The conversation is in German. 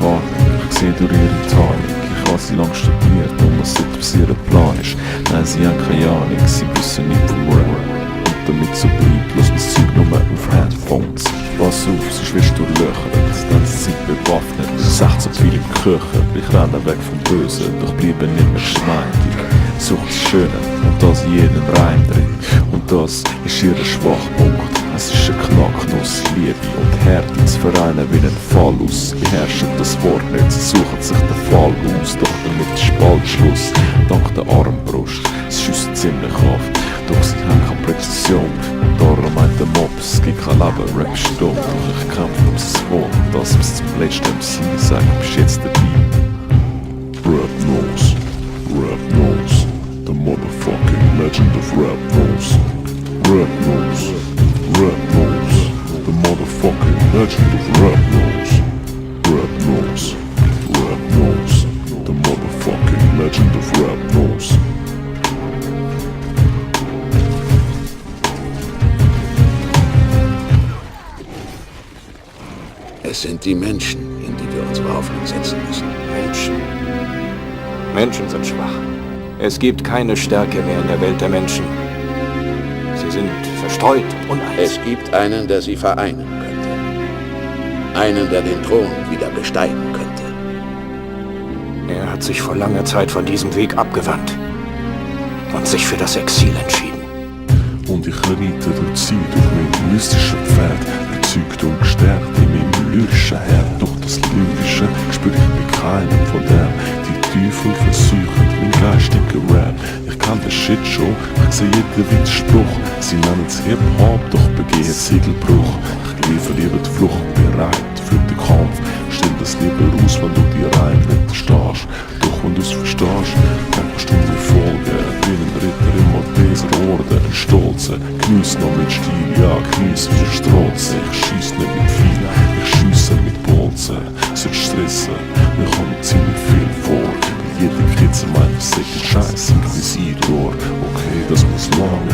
Wahrnehmung, ich sehe durch ihre Tarnung. Ich habe sie lang studiert und was was ihr Plan ist. Nein, sie haben keine Ahnung, sie wissen nicht vom Rap. Und damit so bleibt, lass das Zeug nur auf Headphones. Pass auf, sonst wirst du durchlöchert, dann sind sie bewaffnet. 16 viele Köche, ich renne weg vom Bösen, doch bleiben immer geschmeidig. Sucht das Schöne und das in jeden Reim drin. Und das ist ihr Schwachpunkt. Es ist eine Knacknuss, Liebe und Härte zu vereinen wie ein Phallus. Beherrschen das Wort nicht, sie suchen sich den Fall aus. Doch damit ist bald Schluss, dank der Armbrust. Es schießt ziemlich oft, doch sie haben keine Präzision. Und darum meint der Mob, es gibt kein Leben, Rap ist dumm. Doch ich kämpfe ums Wort, das bis zum letzten MC sagt, bis jetzt dabei. Rap knows, the motherfucking legend of rap knows. Rap knows, the motherfucking legend of rap knows. Rap knows, the motherfucking legend of rap knows. Es sind die Menschen, in die wir unsere Hoffnung setzen müssen. Menschen sind schwach. Es gibt keine Stärke mehr in der Welt der Menschen. Sie sind verstreut und uneins. Es gibt einen, der sie vereinen könnte. Einen, der den Thron wieder besteigen könnte. Er hat sich vor langer Zeit von diesem Weg abgewandt und sich für das Exil entschieden. Und ich reite durch die Zeit auf meinem mystischen Pferd, bezeugt und gestärkt in meinem lyrischen Herd. Durch das Lyrische spür ich bei keinem von der die Teufel versuchen, mein geistiger Rap. Ich kann den Shit schon, ich sehe jeden Widerspruch. Sie nennen es Hip-Hop, doch begehen Siegelbruch. Ich liefere lieber die Flucht, bereit für den Kampf. Stell das lieber aus, wenn du die Reim nicht verstehst. Doch wenn du es verstehst, dann kannst du mir folgen. Wie ein Ritter im Malteser Orden, ein Stolzer. Geniess noch mit Stil, ja, geniess wie Strotze. Ich schiess nicht mit viel, ich schiesse mit Bolzen. Sollte stressen, wir haben ziemlich viel vor. Jede Kitze meint, ich sag den Scheiß Inquisitor. Okay, das muss lang